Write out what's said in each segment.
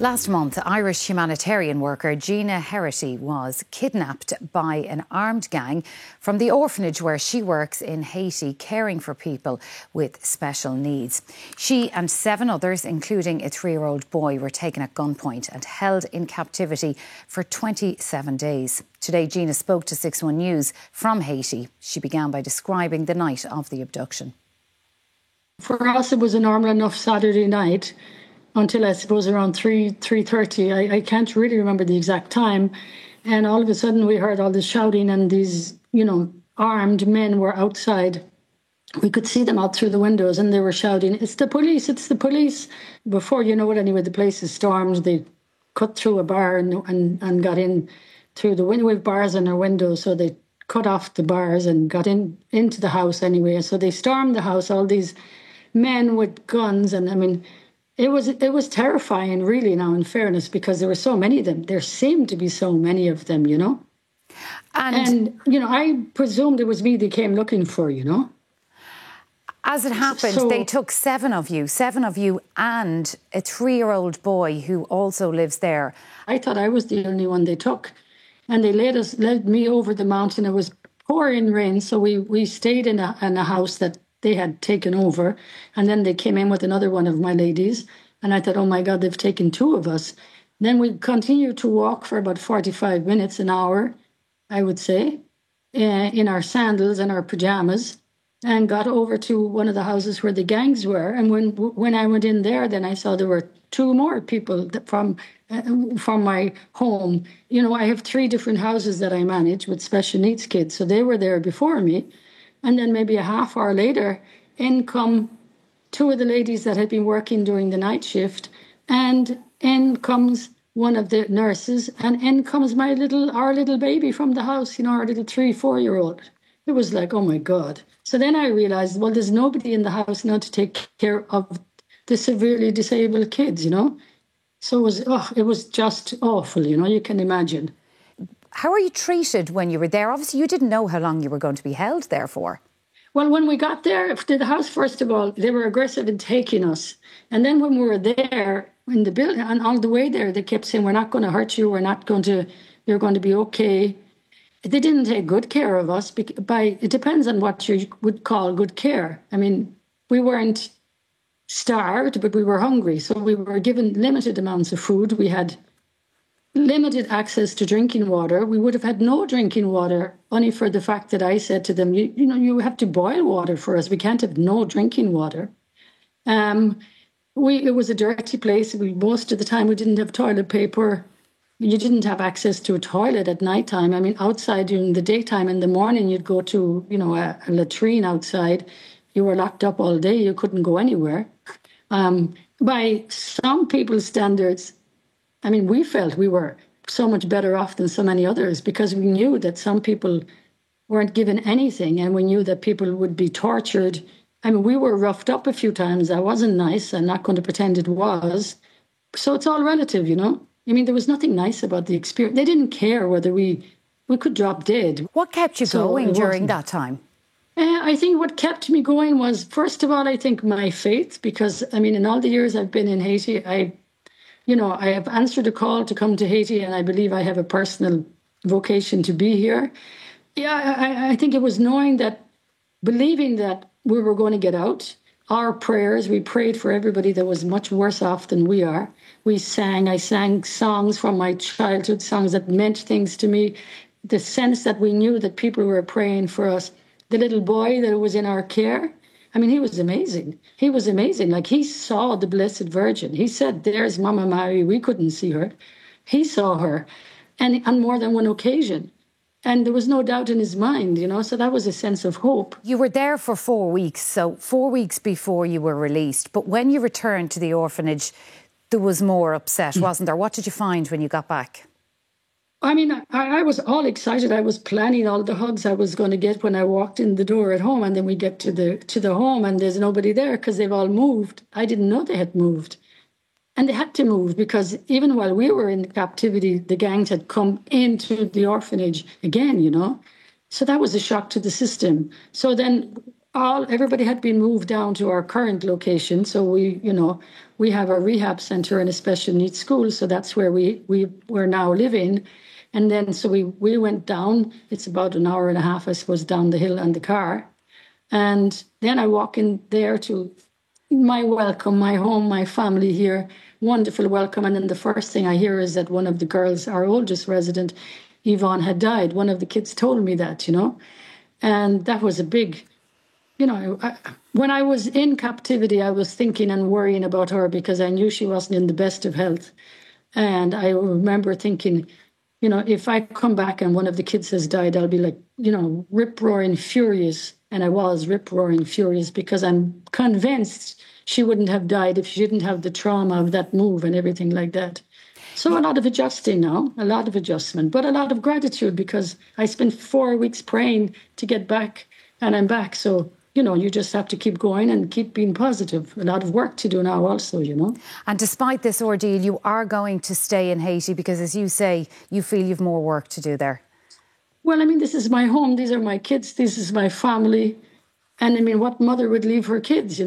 Last month, Irish humanitarian worker Gena Heraty was kidnapped by an armed gang from the orphanage where she works in Haiti, caring for people with special needs. She and 7 others, including a 3-year-old boy, were taken at gunpoint and held in captivity for 27 days. Today, Gena spoke to 6-1 News from Haiti. She began by describing the night of the abduction. For us, it was a normal enough Saturday night until I suppose around 3:30. I can't really remember the exact time. And all of a sudden we heard all this shouting and these, armed men were outside. We could see them out through the windows and they were shouting, "It's the police, it's the police." Before you know it anyway, the place is stormed. They cut through a bar and got in through the window with bars in their windows. So they cut off the bars and got into the house anyway. So they stormed the house, all these men with guns. And I mean, it was terrifying, really, now, in fairness, because there were so many of them. There seemed to be so many of them, And I presumed it was me they came looking for, As it happened, they took 7 of you and a 3-year-old boy who also lives there. I thought I was the only one they took. And they led me over the mountain. It was pouring rain, so we stayed in a house that they had taken over, and then they came in with another one of my ladies, and I thought, oh my God, they've taken 2 of us. Then we continued to walk for about 45 minutes, an hour, I would say, in our sandals and our pajamas, and got over to one of the houses where the gangs were. And when I went in there, then I saw there were 2 more people from my home. I have 3 different houses that I manage with special needs kids, so they were there before me. And then maybe a half hour later, in come 2 of the ladies that had been working during the night shift, and in comes one of the nurses, and in comes our little baby from the house, our little 3-4-year-old. It was like, oh my God. So then I realized, well, there's nobody in the house now to take care of the severely disabled kids, So it was just awful, you can imagine. How were you treated when you were there? Obviously, you didn't know how long you were going to be held there for. Well, when we got there to the house, first of all, they were aggressive in taking us. And then when we were there in the building, and all the way there, they kept saying, "We're not going to hurt you. You're going to be okay." They didn't take good care of us. It depends on what you would call good care. I mean, we weren't starved, but we were hungry. So we were given limited amounts of food. We had limited access to drinking water. We would have had no drinking water, only for the fact that I said to them, you have to boil water for us. We can't have no drinking water. It was a dirty place. Most of the time we didn't have toilet paper. You didn't have access to a toilet at nighttime. I mean, outside during the daytime, in the morning, you'd go to, a latrine outside. You were locked up all day. You couldn't go anywhere. By some people's standards, I mean, we felt we were so much better off than so many others because we knew that some people weren't given anything, and we knew that people would be tortured. I mean, we were roughed up a few times. That wasn't nice. I'm not going to pretend it was. So it's all relative, I mean, there was nothing nice about the experience. They didn't care whether we could drop dead. What kept you going during that time? I think what kept me going was, first of all, I think my faith, because, I mean, in all the years I've been in Haiti, I have answered a call to come to Haiti, and I believe I have a personal vocation to be here. Yeah, I think it was believing that we were going to get out. Our prayers, we prayed for everybody that was much worse off than we are. I sang songs from my childhood, songs that meant things to me. The sense that we knew that people were praying for us. The little boy that was in our care, I mean, he was amazing. He was amazing. Like, he saw the Blessed Virgin. He said, "There's Mama Mary." We couldn't see her. He saw her, and on more than one occasion. And there was no doubt in his mind, so that was a sense of hope. You were there for 4 weeks, so 4 weeks before you were released. But when you returned to the orphanage, there was more upset, wasn't there? What did you find when you got back? I mean, I was all excited. I was planning all the hugs I was going to get when I walked in the door at home, and then we get to the home and there's nobody there because they've all moved. I didn't know they had moved. And they had to move because even while we were in captivity, the gangs had come into the orphanage again, So that was a shock to the system. So then everybody had been moved down to our current location. So we have a rehab center and a special needs school. So that's where we were now living. And then so we went down. It's about an hour and a half, I suppose, down the hill in the car. And then I walk in there to my welcome, my home, my family here. Wonderful welcome. And then the first thing I hear is that one of the girls, our oldest resident, Yvonne, had died. One of the kids told me that, and that was a big, when I was in captivity, I was thinking and worrying about her because I knew she wasn't in the best of health. And I remember thinking, if I come back and one of the kids has died, I'll be like, rip-roaring furious. And I was rip-roaring furious because I'm convinced she wouldn't have died if she didn't have the trauma of that move and everything like that. So a lot of adjusting now, a lot of adjustment, but a lot of gratitude because I spent 4 weeks praying to get back and I'm back. So, you just have to keep going and keep being positive. A lot of work to do now also, And despite this ordeal, you are going to stay in Haiti because, as you say, you feel you've more work to do there. Well, this is my home. These are my kids. This is my family. And what mother would leave her kids,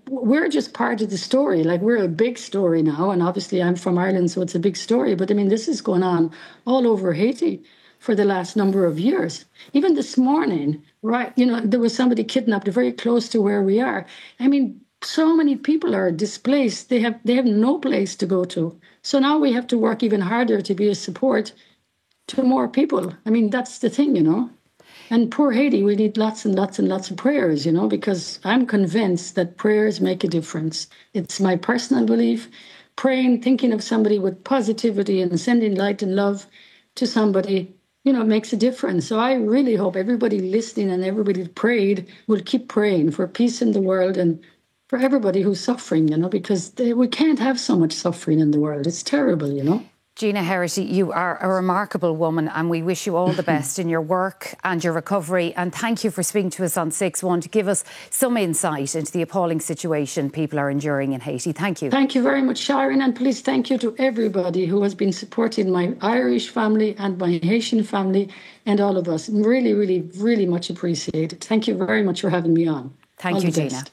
We're just part of the story. Like, we're a big story now. And obviously I'm from Ireland, so it's a big story. But this is going on all over Haiti for the last number of years. Even this morning, right, there was somebody kidnapped very close to where we are. So many people are displaced. They have no place to go to. So now we have to work even harder to be a support to more people. That's the thing, And poor Haiti, we need lots and lots and lots of prayers, because I'm convinced that prayers make a difference. It's my personal belief. Praying, thinking of somebody with positivity and sending light and love to somebody, makes a difference. So I really hope everybody listening and everybody that prayed will keep praying for peace in the world and for everybody who's suffering, because we can't have so much suffering in the world. It's terrible, Gena Heraty, you are a remarkable woman and we wish you all the best in your work and your recovery. And thank you for speaking to us on 6-1 to give us some insight into the appalling situation people are enduring in Haiti. Thank you. Thank you very much, Sharon. And please thank you to everybody who has been supporting my Irish family and my Haitian family and all of us. Really, really, really much appreciated. Thank you very much for having me on. Thank you, Gena.